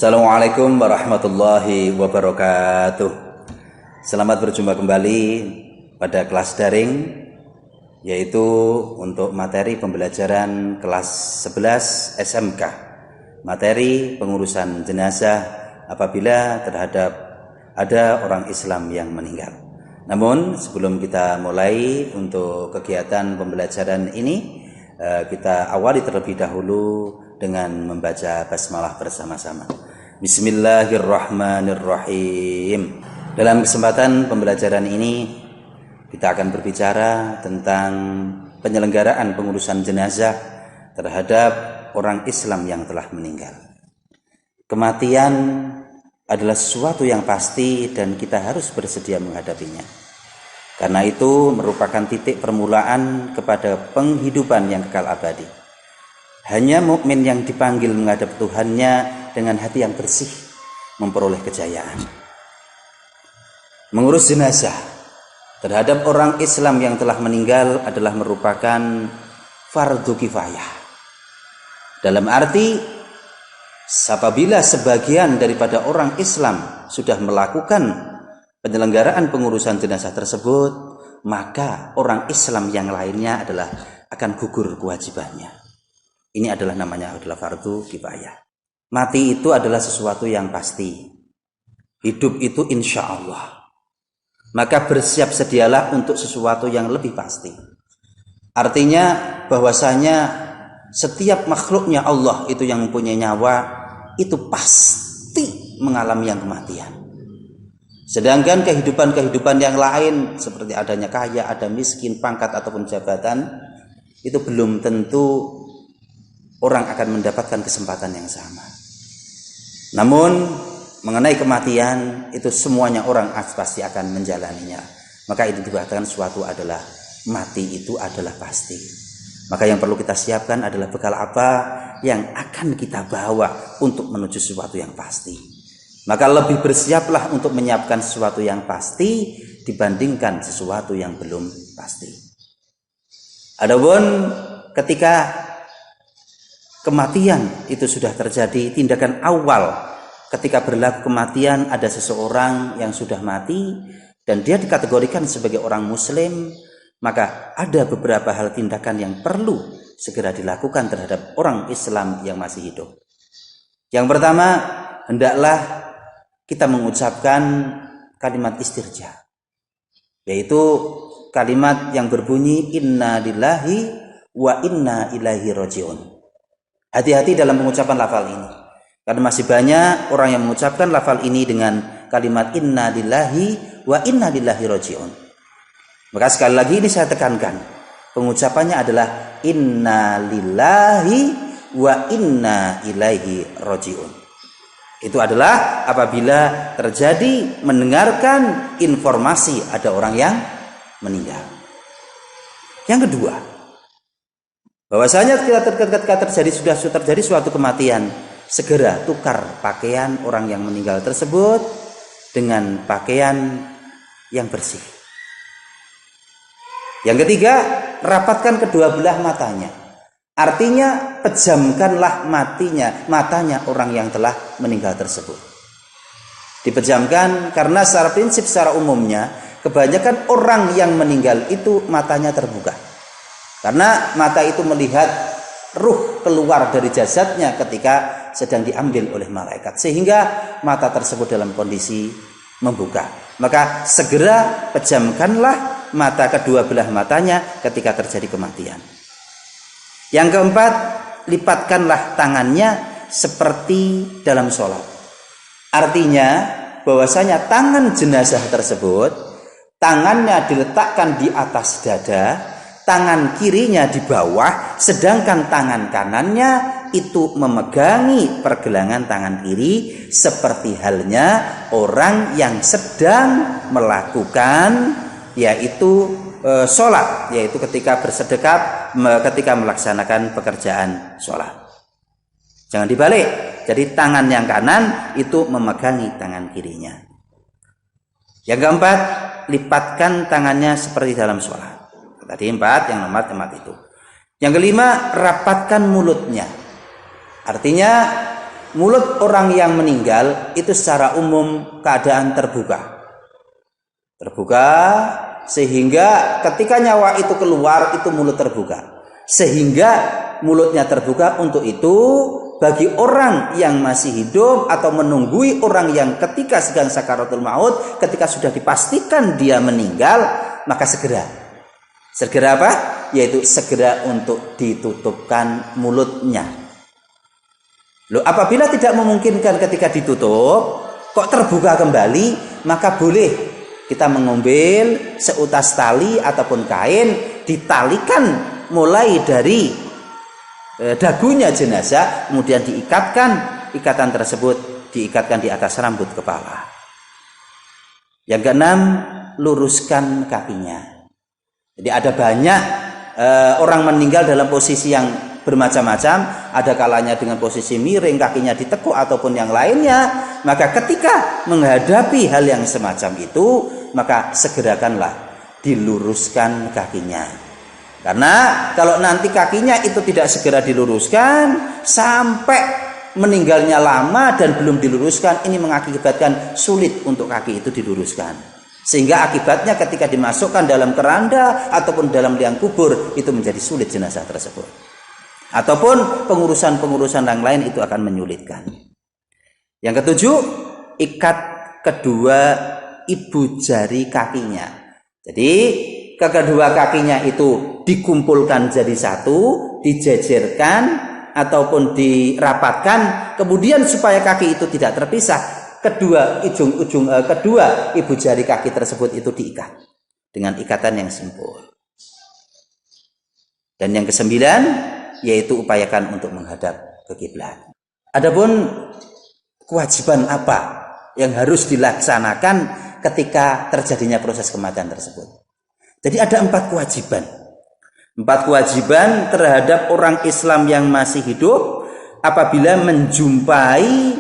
Assalamualaikum warahmatullahi wabarakatuh. Selamat berjumpa kembali pada kelas daring, yaitu untuk materi pembelajaran kelas 11 SMK, materi pengurusan jenazah apabila terhadap ada orang Islam yang meninggal. Namun sebelum kita mulai untuk kegiatan pembelajaran ini, kita awali terlebih dahulu dengan membaca basmalah bersama-sama. Bismillahirrahmanirrahim. Dalam kesempatan pembelajaran ini kita akan berbicara tentang penyelenggaraan pengurusan jenazah terhadap orang Islam yang telah meninggal. Kematian adalah sesuatu yang pasti dan kita harus bersedia menghadapinya. Karena itu merupakan titik permulaan kepada penghidupan yang kekal abadi. Hanya mukmin yang dipanggil menghadap Tuhannya dengan hati yang bersih memperoleh kejayaan. Mengurus jenazah terhadap orang Islam yang telah meninggal adalah merupakan fardu kifayah. Dalam arti, apabila sebagian daripada orang Islam sudah melakukan penyelenggaraan pengurusan jenazah tersebut, maka orang Islam yang lainnya akan gugur kewajibannya. Ini namanya fardu kifayah. Mati itu adalah sesuatu yang pasti. Hidup itu insya Allah. Maka bersiap sedialah untuk sesuatu yang lebih pasti. Artinya bahwasanya setiap makhluknya Allah itu yang mempunyai nyawa itu pasti mengalami yang kematian. Sedangkan kehidupan-kehidupan yang lain seperti adanya kaya, ada miskin, pangkat ataupun jabatan, itu belum tentu orang akan mendapatkan kesempatan yang sama. Namun mengenai kematian itu semuanya orang pasti akan menjalaninya. Maka itu dikatakan mati itu adalah pasti. Maka yang perlu kita siapkan adalah bekal apa yang akan kita bawa untuk menuju sesuatu yang pasti. Maka lebih bersiaplah untuk menyiapkan sesuatu yang pasti dibandingkan sesuatu yang belum pasti. Adapun ketika kematian itu sudah terjadi, tindakan awal ketika berlaku kematian ada seseorang yang sudah mati dan dia dikategorikan sebagai orang muslim, maka ada beberapa hal tindakan yang perlu segera dilakukan terhadap orang Islam yang masih hidup. Yang pertama, hendaklah kita mengucapkan kalimat istirja, yaitu kalimat yang berbunyi inna lillahi wa inna ilaihi rajiun. Hati-hati dalam mengucapkan lafal ini. Karena masih banyak orang yang mengucapkan lafal ini dengan kalimat inna lillahi wa inna ilaihi rajiun. Maka sekali lagi ini saya tekankan. Pengucapannya adalah inna lillahi wa inna ilaihi rajiun. Itu adalah apabila terjadi mendengarkan informasi ada orang yang meninggal. Yang kedua, bahwasanya ketika sudah terjadi suatu kematian, segera tukar pakaian orang yang meninggal tersebut dengan pakaian yang bersih. Yang ketiga, rapatkan kedua belah matanya. Artinya pejamkanlah matanya orang yang telah meninggal tersebut. Dipejamkan karena secara prinsip, secara umumnya kebanyakan orang yang meninggal itu matanya terbuka. Karena mata itu melihat ruh keluar dari jasadnya ketika sedang diambil oleh malaikat. Sehingga mata tersebut dalam kondisi membuka. Maka segera pejamkanlah mata kedua belah matanya ketika terjadi kematian. Yang keempat, lipatkanlah tangannya seperti dalam sholat. Artinya bahwasanya tangan jenazah tersebut, tangannya diletakkan di atas dada, tangan kirinya di bawah, sedangkan tangan kanannya itu memegangi pergelangan tangan kiri, seperti halnya orang yang sedang melakukan yaitu sholat, yaitu ketika bersedekap, ketika melaksanakan pekerjaan sholat. Jangan dibalik. Jadi tangan yang kanan itu memegangi tangan kirinya. Yang keempat, lipatkan tangannya seperti dalam sholat. Tadi empat, yang nomor itu. Yang kelima, rapatkan mulutnya. Artinya mulut orang yang meninggal itu secara umum keadaan terbuka. Terbuka sehingga ketika nyawa itu keluar itu mulut terbuka. Sehingga mulutnya terbuka untuk itu bagi orang yang masih hidup atau menunggui orang yang ketika sedang sakaratul maut, ketika sudah dipastikan dia meninggal, maka segera apa? Yaitu segera untuk ditutupkan mulutnya. Loh, apabila tidak memungkinkan ketika ditutup, kok terbuka kembali, maka boleh kita mengambil seutas tali ataupun kain, ditalikan mulai dari dagunya jenazah, kemudian ikatan tersebut diikatkan di atas rambut kepala. Yang keenam, luruskan kakinya. Jadi ada banyak orang meninggal dalam posisi yang bermacam-macam, ada kalanya dengan posisi miring, kakinya ditekuk ataupun yang lainnya. Maka ketika menghadapi hal yang semacam itu, maka segerakanlah diluruskan kakinya. Karena kalau nanti kakinya itu tidak segera diluruskan sampai meninggalnya lama dan belum diluruskan, ini mengakibatkan sulit untuk kaki itu diluruskan. Sehingga akibatnya ketika dimasukkan dalam keranda ataupun dalam liang kubur itu menjadi sulit jenazah tersebut. Ataupun pengurusan-pengurusan yang lain itu akan menyulitkan. Yang ketujuh, ikat kedua ibu jari kakinya. Jadi kedua kakinya itu dikumpulkan jadi satu, dijejerkan ataupun dirapatkan, kemudian supaya kaki itu tidak terpisah, kedua ibu jari kaki tersebut itu diikat dengan ikatan yang simpul. Dan yang kesembilan, yaitu upayakan untuk menghadap ke kiblat. Adapun kewajiban apa yang harus dilaksanakan ketika terjadinya proses kematian tersebut? Jadi ada 4 kewajiban. 4 kewajiban terhadap orang Islam yang masih hidup apabila menjumpai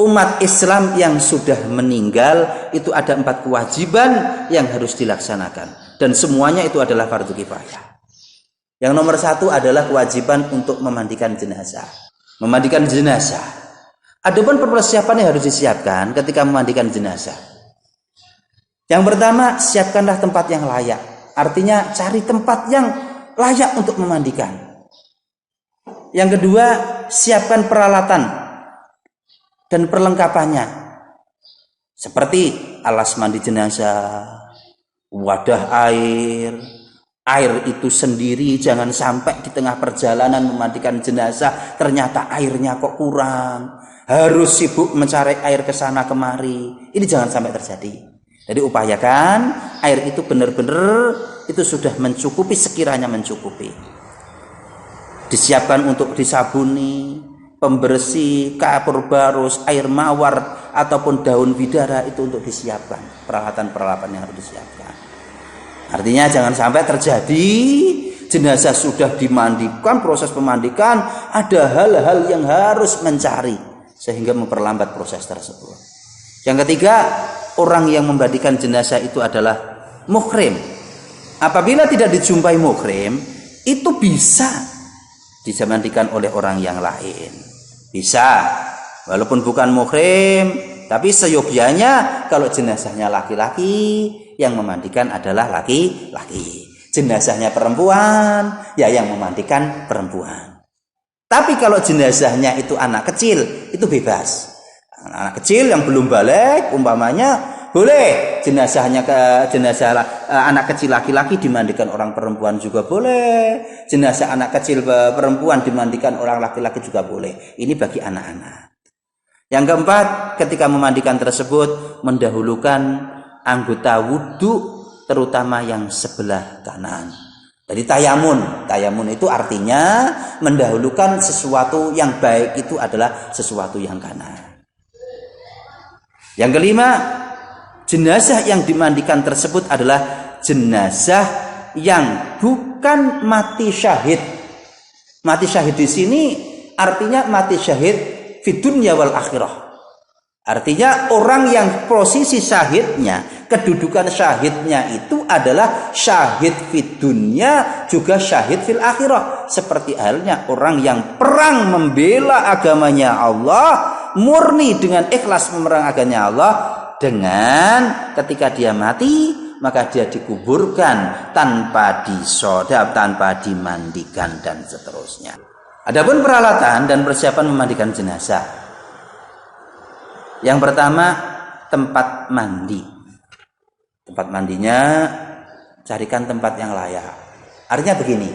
umat Islam yang sudah meninggal. Itu ada 4 kewajiban yang harus dilaksanakan. Dan semuanya itu adalah fardu kifayah. Yang nomor 1 adalah kewajiban untuk memandikan jenazah. Memandikan jenazah. Adapun persiapan yang harus disiapkan ketika memandikan jenazah. Yang pertama, siapkanlah tempat yang layak. Artinya cari tempat yang layak untuk memandikan. Yang kedua, siapkan peralatan dan perlengkapannya. Seperti alas mandi jenazah, wadah air itu sendiri, jangan sampai di tengah perjalanan memandikan jenazah ternyata airnya kok kurang. Harus sibuk mencari air ke sana kemari. Ini jangan sampai terjadi. Jadi upayakan air itu benar-benar itu sudah mencukupi, sekiranya mencukupi. Disiapkan untuk disabuni, pembersih, kapur barus, air mawar ataupun daun bidara itu untuk disiapkan. Peralatan-peralatan yang harus disiapkan. Artinya jangan sampai terjadi jenazah sudah dimandikan, proses pemandikan, ada hal-hal yang harus mencari sehingga memperlambat proses tersebut. Yang ketiga, orang yang memandikan jenazah itu adalah muhrim. Apabila tidak dijumpai muhrim, itu bisa dimandikan oleh orang yang lain. Bisa, walaupun bukan muhrim, tapi seyogianya kalau jenazahnya laki-laki, yang memandikan adalah laki-laki. Jenazahnya perempuan, ya yang memandikan perempuan. Tapi kalau jenazahnya itu anak kecil, itu bebas. Anak kecil yang belum balik, umpamanya boleh jenazah anak kecil laki-laki dimandikan orang perempuan juga boleh. Jenazah anak kecil perempuan dimandikan orang laki-laki juga boleh. Ini bagi anak-anak. Yang keempat, ketika memandikan tersebut mendahulukan anggota wudhu, terutama yang sebelah kanan. Jadi tayamun itu artinya mendahulukan sesuatu yang baik itu adalah sesuatu yang kanan. Yang kelima, jenazah yang dimandikan tersebut adalah jenazah yang bukan mati syahid. Mati syahid di sini artinya mati syahid fid dunya wal akhirah. Artinya orang yang posisi syahidnya, kedudukan syahidnya itu adalah syahid fid dunya juga syahid fil akhirah. Seperti halnya orang yang perang membela agamanya Allah, murni dengan ikhlas memerang agamanya Allah, dengan ketika dia mati maka dia dikuburkan tanpa disodap, tanpa dimandikan dan seterusnya. Adapun peralatan dan persiapan memandikan jenazah. Yang pertama, tempat mandi. Tempat mandinya carikan tempat yang layak. Artinya begini,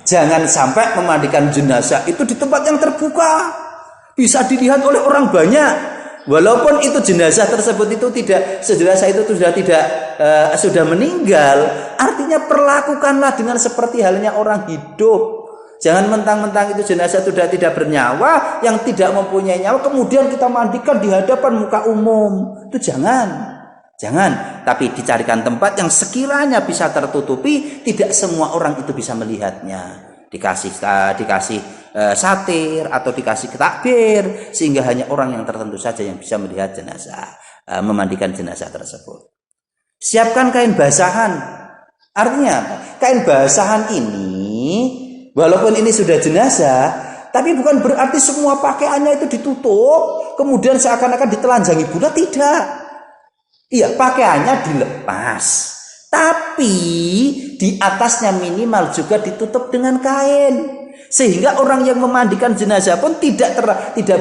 jangan sampai memandikan jenazah itu di tempat yang terbuka, bisa dilihat oleh orang banyak. Walaupun itu jenazah tersebut itu tidak, jenazah itu sudah meninggal, artinya perlakukanlah dengan seperti halnya orang hidup. Jangan mentang-mentang itu jenazah sudah tidak bernyawa, yang tidak mempunyai nyawa, kemudian kita mandikan di hadapan muka umum. Itu jangan. Tapi dicarikan tempat yang sekiranya bisa tertutupi, tidak semua orang itu bisa melihatnya. Dikasih satir atau dikasih takbir, sehingga hanya orang yang tertentu saja yang bisa melihat jenazah, memandikan jenazah tersebut. Siapkan kain basahan. Artinya apa? Kain basahan ini, walaupun ini sudah jenazah, tapi bukan berarti semua pakaiannya itu ditutup, kemudian seakan-akan ditelanjangi bulat, tidak. Iya, pakaiannya dilepas, tapi di atasnya minimal juga ditutup dengan kain, sehingga orang yang memandikan jenazah pun tidak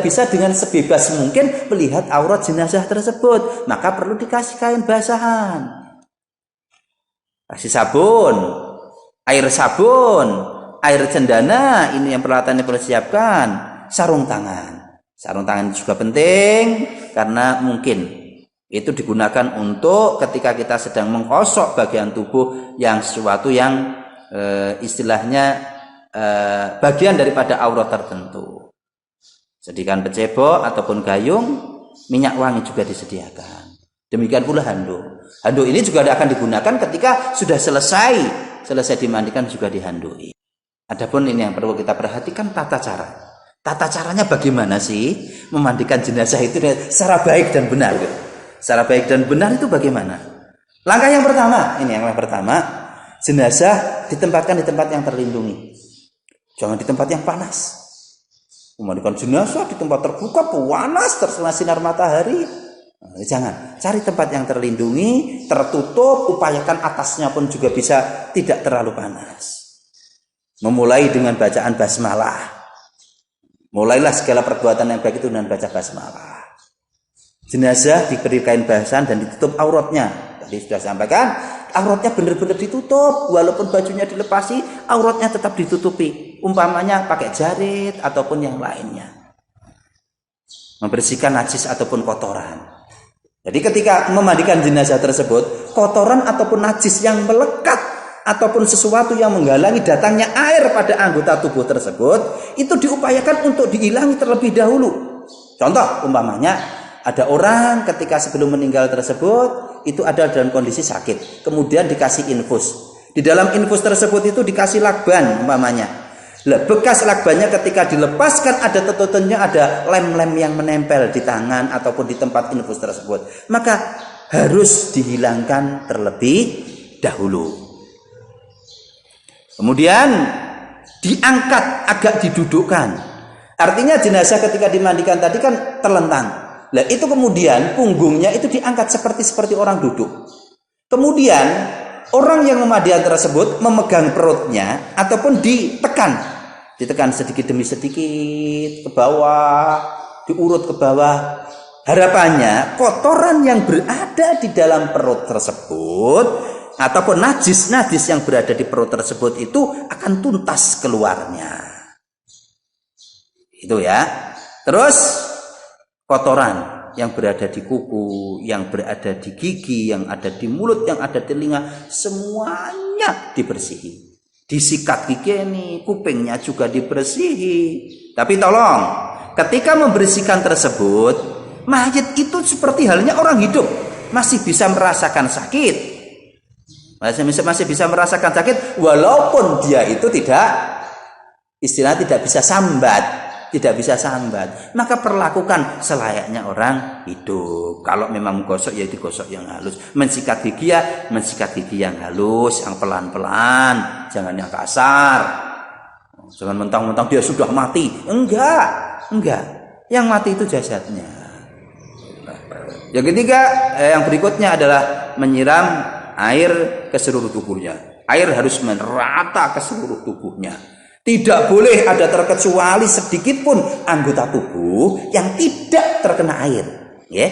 bisa dengan sebebas mungkin melihat aurat jenazah tersebut. Maka perlu dikasih kain basahan, kasih sabun, air sabun, air cendana, ini yang peralatannya perlu siapkan. Sarung tangan juga penting, karena mungkin itu digunakan untuk ketika kita sedang menggosok bagian tubuh yang sesuatu yang istilahnya bagian daripada aurat tertentu. Sediakan pecebok ataupun gayung, minyak wangi juga disediakan. Demikian pula handuk. Handuk ini juga akan digunakan ketika sudah selesai dimandikan, juga dihandui. Adapun ini yang perlu kita perhatikan, tata cara. Tata caranya bagaimana sih memandikan jenazah itu secara baik dan benar? Secara baik dan benar itu bagaimana? Langkah yang pertama, jenazah ditempatkan di tempat yang terlindungi. Jangan di tempat yang panas. Memandikan jenazah di tempat terbuka, panas, terkena sinar matahari. Jangan. Cari tempat yang terlindungi, tertutup, upayakan atasnya pun juga bisa tidak terlalu panas. Memulai dengan bacaan basmalah. Mulailah segala perbuatan yang baik itu dengan baca basmalah. Jenazah diberi kain basahan dan ditutup auratnya. Tadi sudah sampaikan, auratnya benar-benar ditutup, walaupun bajunya dilepasi, auratnya tetap ditutupi. Umpamanya pakai jarit ataupun yang lainnya. Membersihkan najis ataupun kotoran. Jadi ketika memandikan jenazah tersebut, kotoran ataupun najis yang melekat ataupun sesuatu yang menghalangi datangnya air pada anggota tubuh tersebut, itu diupayakan untuk dihilangi terlebih dahulu. Contoh, umpamanya ada orang ketika sebelum meninggal tersebut itu ada dalam kondisi sakit, kemudian dikasih infus. Di dalam infus tersebut itu dikasih lakban umpamanya. Bekas lakbannya ketika dilepaskan ada tetutannya, ada lem-lem yang menempel di tangan ataupun di tempat infus tersebut. Maka harus dihilangkan terlebih dahulu. Kemudian diangkat, agak didudukkan. Artinya jenazah ketika dimandikan tadi kan terlentang. Nah, itu kemudian punggungnya itu diangkat seperti orang duduk. Kemudian orang yang memandikan tersebut memegang perutnya ataupun ditekan sedikit demi sedikit ke bawah, diurut ke bawah. Harapannya kotoran yang berada di dalam perut tersebut ataupun najis yang berada di perut tersebut itu akan tuntas keluarnya. Itu ya. Terus kotoran yang berada di kuku, yang berada di gigi, yang ada di mulut, yang ada di telinga, semuanya dibersihi. Disikat gigi ini, kupingnya juga dibersihi. Tapi tolong, ketika membersihkan tersebut, mayat itu seperti halnya orang hidup, masih bisa merasakan sakit. Masih bisa merasakan sakit, walaupun dia itu tidak bisa sambat, tidak bisa sambat. Maka perlakukan selayaknya orang hidup. Kalau memang gosok ya digosok yang halus. Mensikat gigi ya mensikat gigi yang halus, yang pelan-pelan, jangan yang kasar. Jangan mentang-mentang dia sudah mati. Enggak. Yang mati itu jasadnya. Yang ketiga, yang berikutnya adalah menyiram air ke seluruh tubuhnya. Air harus merata ke seluruh tubuhnya. Tidak boleh ada terkecuali sedikit pun anggota tubuh yang tidak terkena air. Ya.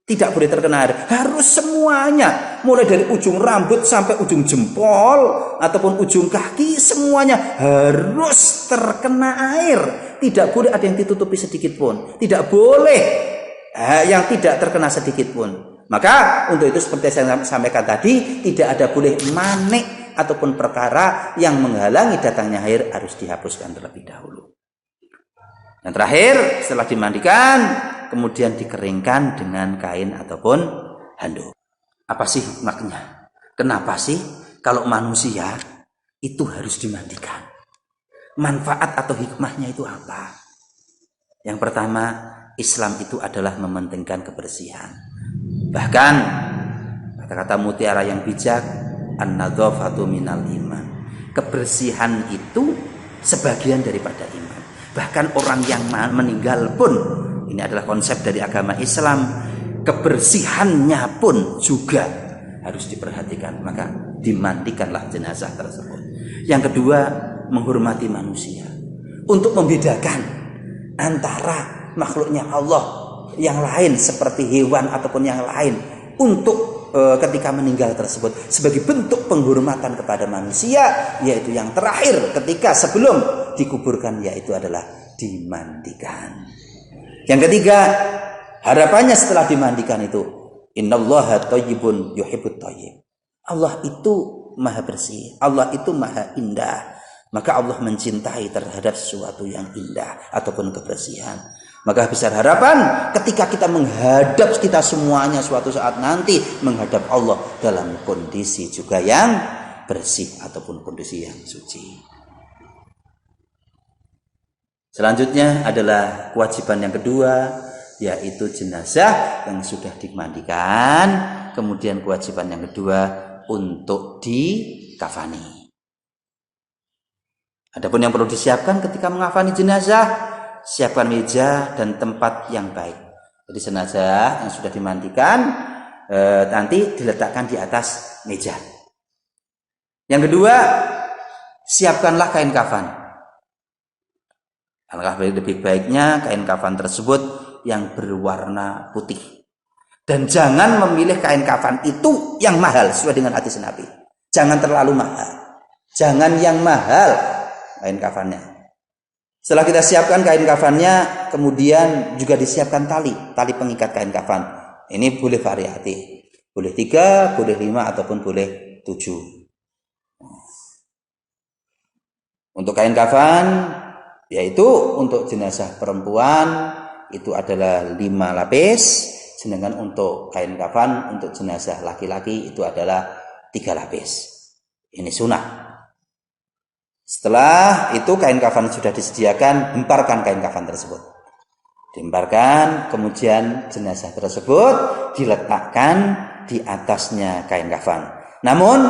Tidak boleh terkena air. Harus semuanya. Mulai dari ujung rambut sampai ujung jempol ataupun ujung kaki, semuanya harus terkena air. Tidak boleh ada yang ditutupi sedikit pun. Tidak boleh yang tidak terkena sedikit pun. Maka untuk itu seperti saya sampaikan tadi, tidak ada boleh manik ataupun perkara yang menghalangi datangnya air harus dihapuskan terlebih dahulu. Yang terakhir, setelah dimandikan, kemudian dikeringkan dengan kain ataupun handuk. Apa sih hikmahnya? Kenapa sih kalau manusia itu harus dimandikan? Manfaat atau hikmahnya itu apa? Yang pertama, Islam itu adalah mementingkan kebersihan. Bahkan kata-kata mutiara yang bijak, an-nadzafatu minal iman. Kebersihan itu sebagian daripada iman. Bahkan orang yang meninggal pun, ini adalah konsep dari agama Islam, kebersihannya pun juga harus diperhatikan. Maka dimandikanlah jenazah tersebut. Yang kedua, menghormati manusia. Untuk membedakan antara makhluknya Allah yang lain seperti hewan ataupun yang lain, untuk ketika meninggal tersebut sebagai bentuk penghormatan kepada manusia, yaitu yang terakhir ketika sebelum dikuburkan, yaitu adalah dimandikan. Yang ketiga, harapannya setelah dimandikan itu, innallaha thayyibun yuhibbut thayyib. Allah itu maha bersih, Allah itu maha indah. Maka Allah mencintai terhadap sesuatu yang indah ataupun kebersihan. Maka besar harapan ketika kita menghadap kita semuanya suatu saat nanti menghadap Allah dalam kondisi juga yang bersih ataupun kondisi yang suci. Selanjutnya adalah kewajiban yang kedua, yaitu jenazah yang sudah dimandikan. Kemudian kewajiban yang kedua untuk dikafani. Adapun yang perlu disiapkan ketika mengafani jenazah, siapkan meja dan tempat yang baik. Jadi jenazah yang sudah dimandikan nanti diletakkan di atas meja. Yang kedua, siapkanlah kain kafan. Alangkah lebih baiknya kain kafan tersebut yang berwarna putih. Dan jangan memilih kain kafan itu yang mahal sesuai dengan hadis Nabi. Jangan terlalu mahal. Jangan yang mahal kain kafannya. Setelah kita siapkan kain kafannya, kemudian juga disiapkan tali pengikat kain kafan. Ini boleh variatif. Boleh 3, boleh 5, ataupun boleh 7. Untuk kain kafan, yaitu untuk jenazah perempuan, itu adalah 5 lapis. Sedangkan untuk kain kafan, untuk jenazah laki-laki, itu adalah 3 lapis. Ini sunnah. Setelah itu kain kafan sudah disediakan, hemparkan kain kafan tersebut. Dihemparkan, kemudian jenazah tersebut diletakkan di atasnya kain kafan. Namun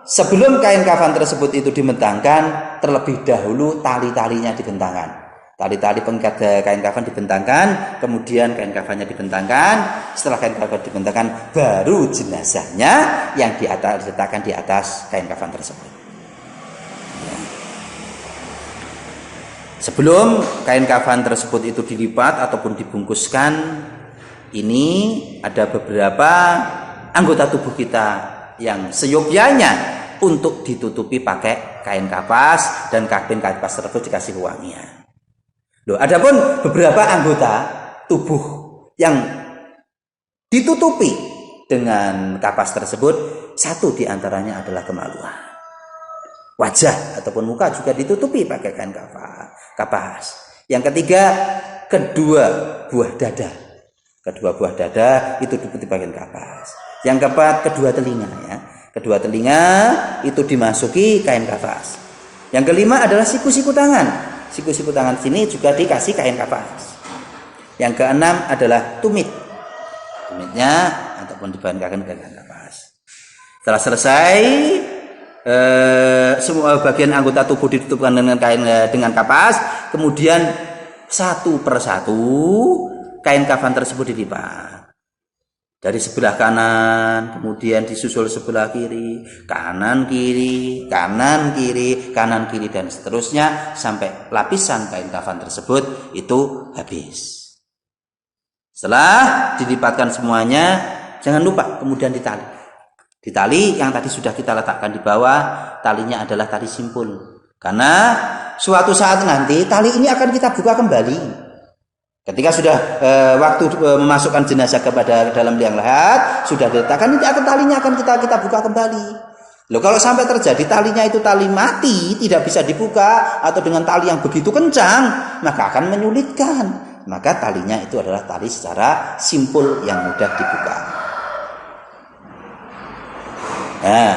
sebelum kain kafan tersebut itu dibentangkan, terlebih dahulu tali-talinya dibentangkan. Tali-tali pengikat kain kafan dibentangkan, kemudian kain kafannya dibentangkan. Setelah kain kafan dibentangkan, baru jenazahnya yang diletakkan di atas kain kafan tersebut. Sebelum kain kafan tersebut itu dilipat ataupun dibungkuskan, ini ada beberapa anggota tubuh kita yang seyogyanya untuk ditutupi pakai kain kapas, dan kain kapas tersebut dikasih wangian. Adapun beberapa anggota tubuh yang ditutupi dengan kapas tersebut, satu diantaranya adalah kemaluan. Wajah ataupun muka juga ditutupi pakai kain kapas. Yang ketiga, kedua buah dada. Kedua buah dada itu ditutupi pakai kapas. Yang keempat, kedua telinga ya. Kedua telinga itu dimasuki kain kapas. Yang kelima adalah siku-siku tangan. siku-siku tangan sini juga dikasih kain kapas. Yang keenam adalah tumit. Tumitnya ataupun dibanggakan kain kapas. Setelah selesai semua bagian anggota tubuh ditutupkan dengan kapas, kemudian satu persatu kain kafan tersebut dilipat. Dari sebelah kanan, kemudian disusul sebelah kiri, kanan kiri, kanan kiri, kanan kiri, dan seterusnya sampai lapisan kain kafan tersebut itu habis. Setelah dilipatkan semuanya, jangan lupa kemudian ditali. Ditali yang tadi sudah kita letakkan di bawah, talinya adalah tali simpul. Karena suatu saat nanti tali ini akan kita buka kembali. Ketika sudah waktu memasukkan jenazah kepada dalam liang lahat, sudah diletakkan, nanti talinya akan kita buka kembali. Loh, kalau sampai terjadi talinya itu tali mati, tidak bisa dibuka, atau dengan tali yang begitu kencang, maka akan menyulitkan. Maka talinya itu adalah tali secara simpul yang mudah dibuka. Nah,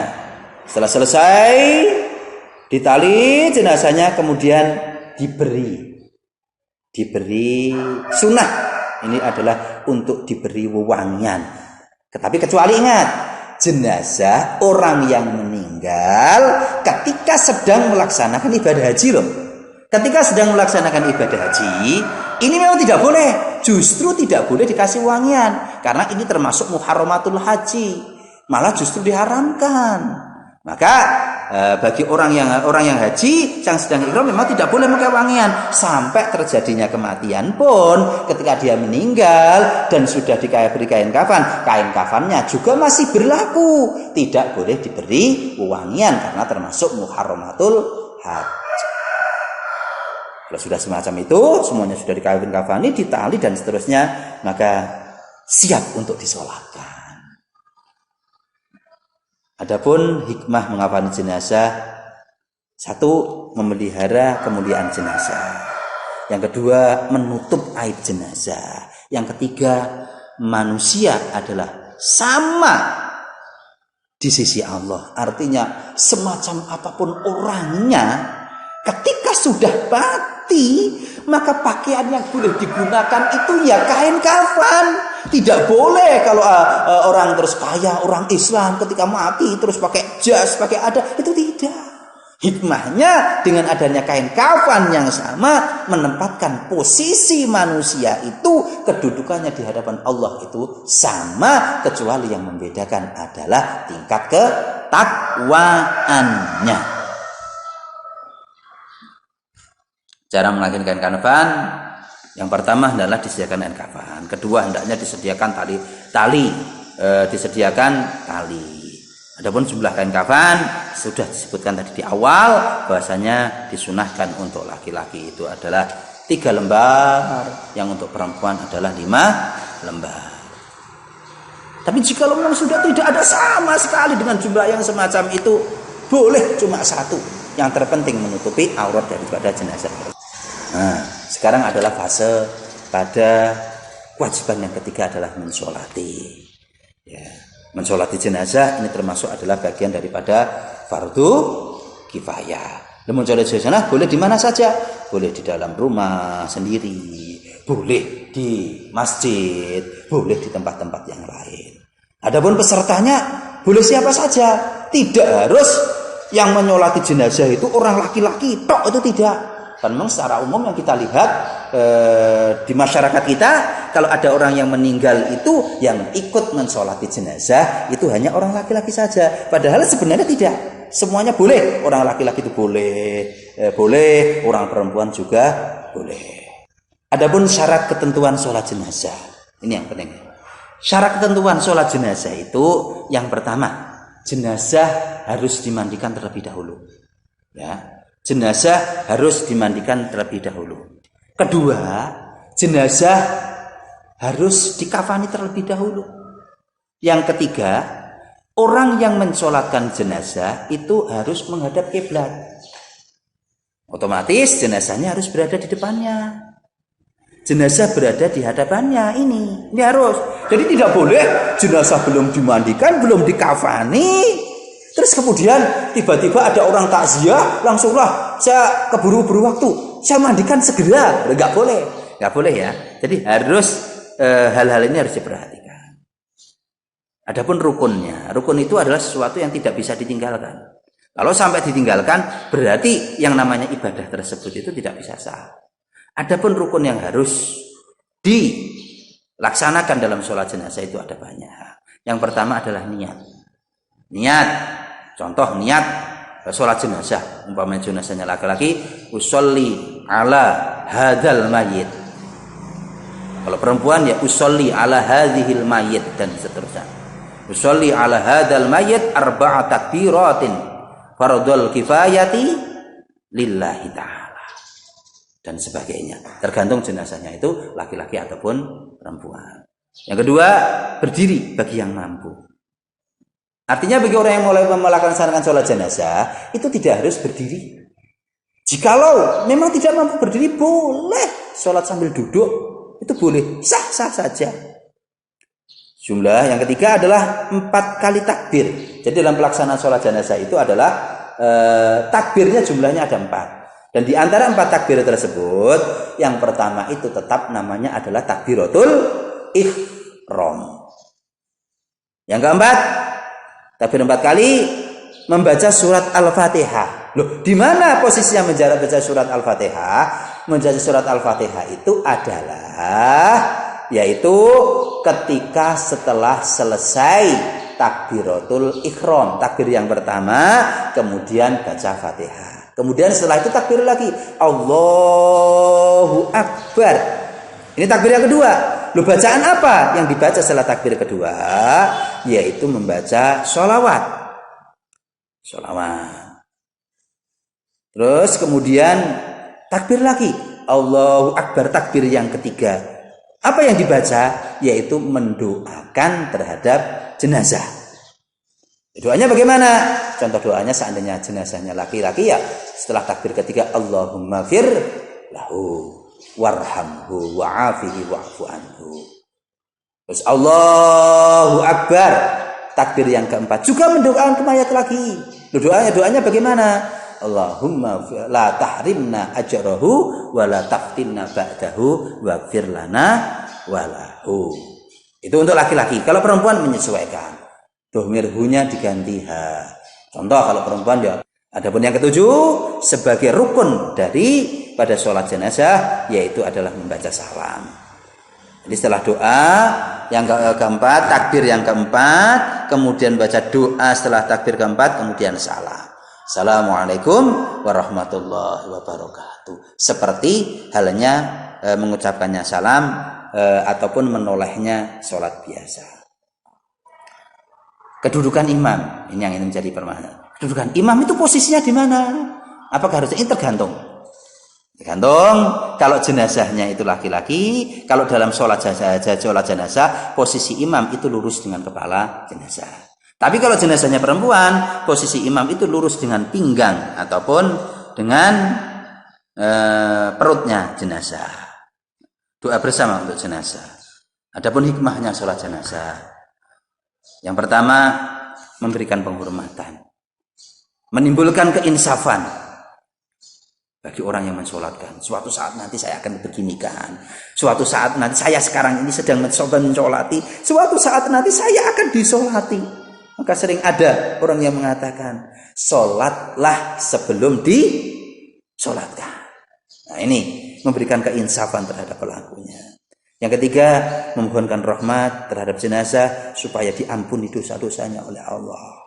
setelah selesai ditali jenazahnya, kemudian diberi sunnah. Ini adalah untuk diberi wewangian. Tetapi kecuali ingat, jenazah orang yang meninggal ketika sedang melaksanakan ibadah haji loh. Ketika sedang melaksanakan ibadah haji, ini memang tidak boleh. Justru tidak boleh dikasih wangian, karena ini termasuk muharramatul haji. Malah justru diharamkan. Maka bagi orang yang haji yang sedang ihram memang tidak boleh pakai wangian sampai terjadinya kematian pun. Ketika dia meninggal dan sudah diberi kain kafannya juga masih berlaku, tidak boleh diberi wangian karena termasuk muharramatul haji. Kalau sudah semacam itu, semuanya sudah dikafani, ditali dan seterusnya, maka siap untuk disolatkan. Adapun hikmah mengafani jenazah, satu, memelihara kemuliaan jenazah. Yang kedua, menutup aib jenazah. Yang ketiga, manusia adalah sama di sisi Allah. Artinya semacam apapun orangnya, ketika sudah mati, maka pakaian yang boleh digunakan itu ya kain kafan. Tidak boleh kalau orang terus kaya, orang Islam ketika mati terus pakai jas, pakai itu tidak. Hikmahnya dengan adanya kain kafan yang sama menempatkan posisi manusia itu, kedudukannya di hadapan Allah itu sama, kecuali yang membedakan adalah tingkat ketakwaannya. Cara mengakhiri kain kafan, yang pertama adalah disediakan kain kafan. Kedua, hendaknya disediakan disediakan tali. Adapun jumlah kain kafan sudah disebutkan tadi di awal, bahwasanya disunahkan untuk laki-laki itu adalah 3 lembar, yang untuk perempuan adalah 5 lembar. Tapi jika memang sudah tidak ada sama sekali dengan jumlah yang semacam itu, boleh cuma 1. Yang terpenting menutupi aurat daripada jenazah. Nah, sekarang adalah fase pada kewajiban yang ketiga adalah mensolati. Ya, mensolati jenazah ini termasuk adalah bagian daripada fardu kifayah. Dan mensolati jenazah boleh di mana saja, boleh di dalam rumah sendiri, boleh di masjid, boleh di tempat-tempat yang lain. Adapun pesertanya boleh siapa saja, tidak harus yang mensolati jenazah itu orang laki-laki tok, itu tidak. Dan memang secara umum yang kita lihat di masyarakat kita, kalau ada orang yang meninggal itu yang ikut mensolati jenazah itu hanya orang laki-laki saja. Padahal sebenarnya tidak, semuanya boleh. Orang laki-laki itu boleh, orang perempuan juga boleh. Adapun syarat ketentuan sholat jenazah, ini yang penting. Syarat ketentuan sholat jenazah itu yang pertama, jenazah harus dimandikan terlebih dahulu. Ya. Jenazah harus dimandikan terlebih dahulu. Kedua, jenazah harus dikafani terlebih dahulu. Yang ketiga, orang yang mensolatkan jenazah itu harus menghadap kiblat. Otomatis jenazahnya harus berada di depannya. Jenazah berada di hadapannya, ini harus. Jadi tidak boleh jenazah belum dimandikan, belum dikafani, terus kemudian tiba-tiba ada orang takziah, langsunglah saya keburu-buru waktu, saya mandikan segera. Nggak boleh ya. Jadi harus hal-hal ini harus diperhatikan. Adapun rukunnya, rukun itu adalah sesuatu yang tidak bisa ditinggalkan. Kalau sampai ditinggalkan, berarti yang namanya ibadah tersebut itu tidak bisa sah. Adapun rukun yang harus dilaksanakan dalam sholat jenazah itu ada banyak. Yang pertama adalah niat. Contoh niat sholat jenazah. Umpamanya jenazahnya laki-laki, usolli ala hadzal mayyit. Kalau perempuan ya usolli ala hadzihil mayyit dan seterusnya. Usolli ala hadzal mayyit arba'a takbiratin fardhul kifayati lillahi ta'ala dan sebagainya. Tergantung jenazahnya itu laki-laki ataupun perempuan. Yang kedua, berdiri bagi yang mampu. Artinya bagi orang yang mulai melaksanakan sholat jenazah itu tidak harus berdiri. Jikalau memang tidak mampu berdiri, boleh sholat sambil duduk, itu boleh, sah-sah saja. Jumlah yang ketiga adalah 4 kali takbir. Jadi dalam pelaksanaan sholat jenazah itu adalah takbirnya jumlahnya ada 4. Dan di antara 4 takbir tersebut, yang pertama itu tetap namanya adalah takbiratul ihram. Yang keempat, takbir 4 kali membaca surat Al-Fatihah. Loh, di mana posisinya membaca surat Al-Fatihah? Membaca surat Al-Fatihah itu adalah yaitu ketika setelah selesai takbiratul ihram, takbir yang pertama, kemudian baca Fatihah. Kemudian setelah itu takbir lagi, Allahu Akbar. Ini takbir yang kedua. Loh, bacaan apa yang dibaca setelah takbir kedua? Yaitu membaca sholawat. Terus kemudian takbir lagi, Allahu Akbar, takbir yang ketiga. Apa yang dibaca? Yaitu mendoakan terhadap jenazah. Doanya bagaimana? Contoh doanya seandainya jenazahnya laki-laki ya, setelah takbir ketiga, Allahumma fir lahu warhamhu wa'afihi wa'fu anhu. Terus Allahu Akbar, takbir yang keempat, juga mendoakan mayat lagi. Doanya bagaimana? Allahumma la tahrimna ajrahu wa la taftinna ba'dahu waghfir lana walahu. Itu untuk laki-laki. Kalau perempuan menyesuaikan. Dohmirhunya diganti ha. Contoh kalau perempuan ya. Adapun yang ketujuh, sebagai rukun dari pada sholat jenazah, yaitu adalah membaca salam. Jadi setelah doa yang keempat, takbir yang keempat, kemudian baca doa setelah takbir keempat, kemudian salam. Assalamualaikum warahmatullahi wabarakatuh. Seperti halnya mengucapkannya salam ataupun menolehnya sholat biasa. Kedudukan imam, ini yang menjadi permasalahan. Kedudukan imam itu posisinya di mana? Apakah harusnya? Ini tergantung. Kalau jenazahnya itu laki-laki, kalau dalam sholat jenazah, posisi imam itu lurus dengan kepala jenazah. Tapi kalau jenazahnya perempuan, posisi imam itu lurus dengan pinggang ataupun dengan perutnya jenazah. Doa bersama untuk jenazah. Adapun hikmahnya sholat jenazah, yang pertama memberikan penghormatan, menimbulkan keinsafan bagi orang yang mensolatkan. Suatu saat nanti saya akan beginikan. Suatu saat nanti saya sekarang ini sedang mensolati. Suatu saat nanti saya akan disolati. Maka sering ada orang yang mengatakan, sholatlah sebelum disolatkan. Nah, ini memberikan keinsafan terhadap pelakunya. Yang ketiga, memohonkan rahmat terhadap jenazah supaya diampuni dosa-dosanya oleh Allah.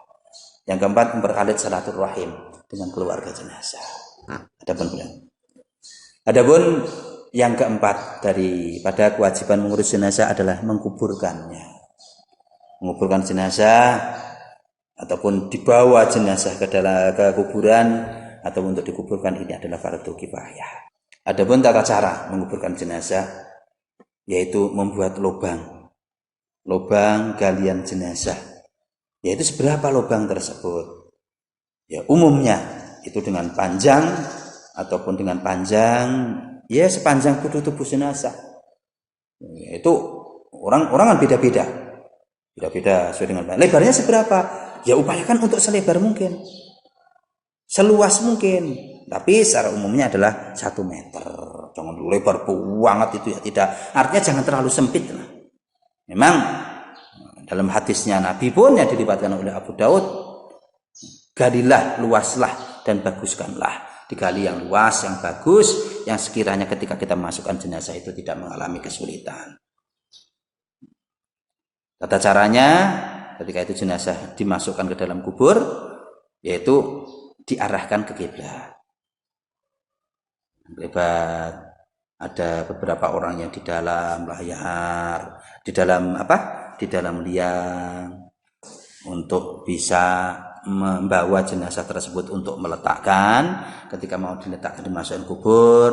Yang keempat, mempererat silaturahim dengan keluarga jenazah. Adapun yang keempat daripada kewajiban mengurus jenazah adalah menguburkannya. Menguburkan jenazah ataupun dibawa jenazah ke kuburan atau untuk dikuburkan ini adalah fardu kifayah. Adapun tata cara menguburkan jenazah yaitu membuat lubang galian jenazah. Yaitu seberapa lubang tersebut? Ya umumnya itu dengan panjang ataupun dengan panjang ya sepanjang tubuh jenazah. Itu orang kan beda-beda sesuai dengan lebarnya seberapa. Ya upayakan untuk selebar mungkin, seluas mungkin. Tapi secara umumnya adalah 1 meter. Jangan lebar banget itu ya, tidak. Artinya jangan terlalu sempit lah. Memang dalam hadisnya Nabi pun yang diriwayatkan oleh Abu Daud, galilah, luaslah dan baguskanlah. Digali yang luas, yang bagus, yang sekiranya ketika kita masukkan jenazah itu tidak mengalami kesulitan. Tata caranya ketika itu jenazah dimasukkan ke dalam kubur, yaitu diarahkan ke kiblat. Ada beberapa orang yang di dalam layar, di dalam liang, untuk bisa membawa jenazah tersebut untuk meletakkan. Ketika mau diletakkan dimasukkan kubur,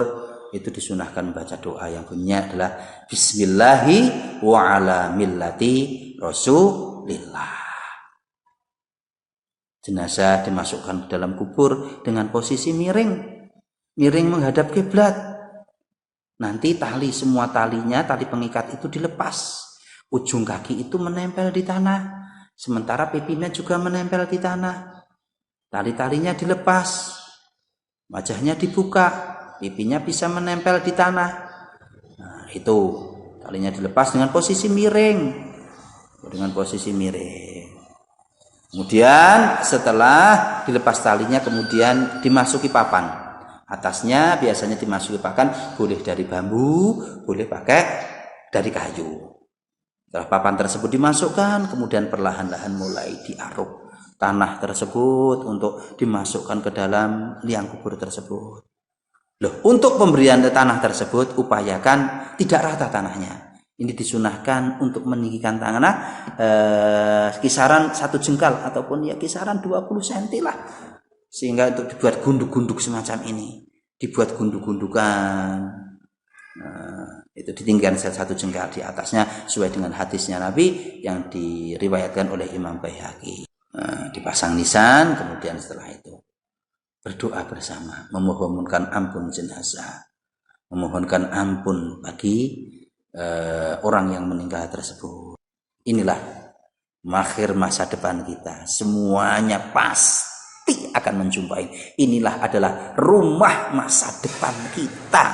itu disunahkan membaca doa yang bunyinya adalah Bismillahi wa ala millati Rasulillah. Jenazah dimasukkan ke dalam kubur dengan posisi miring menghadap kiblat. Nanti semua talinya, tali pengikat itu dilepas. Ujung kaki itu menempel di tanah. Sementara pipinya juga menempel di tanah. Tali-talinya dilepas. Wajahnya dibuka. Pipinya bisa menempel di tanah. Nah, itu talinya dilepas dengan posisi miring. Kemudian setelah dilepas talinya, kemudian dimasuki papan. Atasnya biasanya dimasuki pakan, boleh dari bambu, boleh pakai dari kayu. Setelah papan tersebut dimasukkan, kemudian perlahan-lahan mulai diaruk tanah tersebut untuk dimasukkan ke dalam liang kubur tersebut. Untuk pemberian tanah tersebut upayakan tidak rata tanahnya. Ini disunahkan untuk meninggikan tanah kisaran 1 jengkal ataupun ya kisaran 20 cm lah. Sehingga untuk dibuat gunduk-gunduk semacam ini, dibuat gunduk-gundukan, itu ditinggikan 1 jengkal di atasnya sesuai dengan hadisnya Nabi yang diriwayatkan oleh Imam Baihaqi. Dipasang nisan, kemudian setelah itu berdoa bersama, memohonkan ampun jenazah, memohonkan ampun bagi orang yang meninggal tersebut. Inilah akhir masa depan kita, semuanya pasti akan menjumpai. Inilah adalah rumah masa depan kita,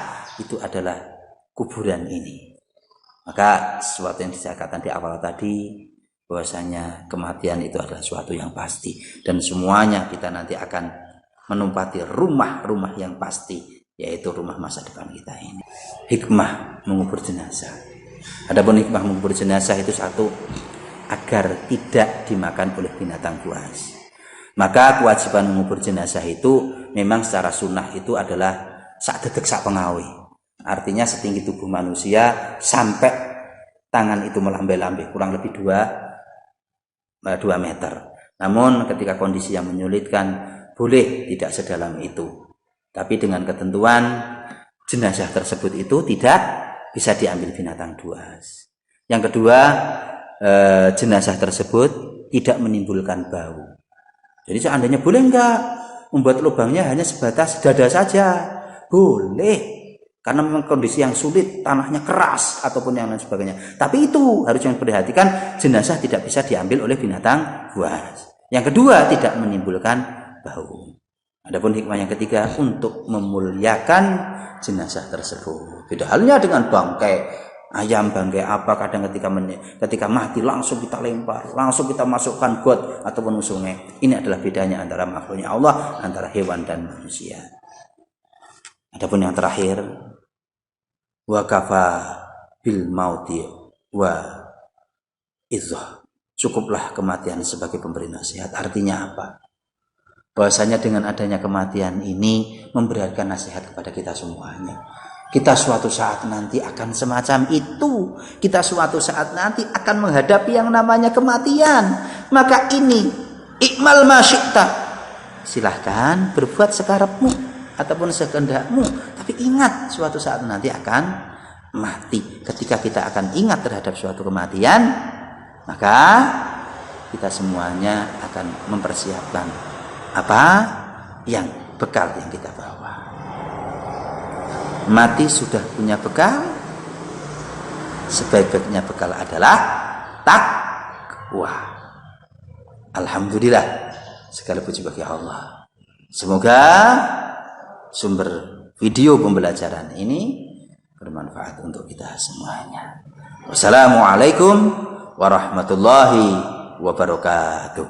itu adalah kuburan ini. Maka sesuatu yang disakatakan di awal tadi, bahwasanya kematian itu adalah suatu yang pasti, dan semuanya kita nanti akan menempati rumah-rumah yang pasti, yaitu rumah masa depan kita ini. Hikmah mengubur jenazah. Adapun hikmah mengubur jenazah itu satu, agar tidak dimakan oleh binatang buas. Maka kewajiban mengubur jenazah itu memang secara sunnah itu adalah sak detik sak pengawi. Artinya setinggi tubuh manusia sampai tangan itu melambai-lambai, kurang lebih 2 meter. Namun ketika kondisi yang menyulitkan, boleh tidak sedalam itu. Tapi dengan ketentuan jenazah tersebut itu tidak bisa diambil binatang buas. Yang kedua, jenazah tersebut tidak menimbulkan bau. Jadi seandainya boleh enggak membuat lubangnya hanya sebatas dada saja, boleh. Karena memang kondisi yang sulit, tanahnya keras ataupun yang lain sebagainya. Tapi itu harus yang diperhatikan, jenazah tidak bisa diambil oleh binatang buas. Yang kedua, tidak menimbulkan bau. Adapun hikmah yang ketiga, untuk memuliakan jenazah tersebut. Beda halnya dengan bangkai ayam, bangkai apa, kadang ketika mati langsung kita lempar, langsung kita masukkan got ataupun sungai. Ini adalah bedanya antara makhluknya Allah, antara hewan dan manusia. Adapun yang terakhir, wa kafa bil mauti wa idzah. Cukuplah kematian sebagai pemberi nasihat. Artinya apa? Bahwasanya dengan adanya kematian ini memberikan nasihat kepada kita semuanya. Kita suatu saat nanti akan semacam itu. Kita suatu saat nanti akan menghadapi yang namanya kematian. Maka ini, ikmal masyikta. Silahkan berbuat sekarepmu ataupun sekehendakmu. Tapi ingat, suatu saat nanti akan mati. Ketika kita akan ingat terhadap suatu kematian, maka kita semuanya akan mempersiapkan apa yang bekal yang kita bawa. Mati sudah punya bekal, sebaik-baiknya bekal adalah takwa. Alhamdulillah, segala puji bagi Allah. Semoga sumber video pembelajaran ini bermanfaat untuk kita semuanya. Wassalamualaikum warahmatullahi wabarakatuh.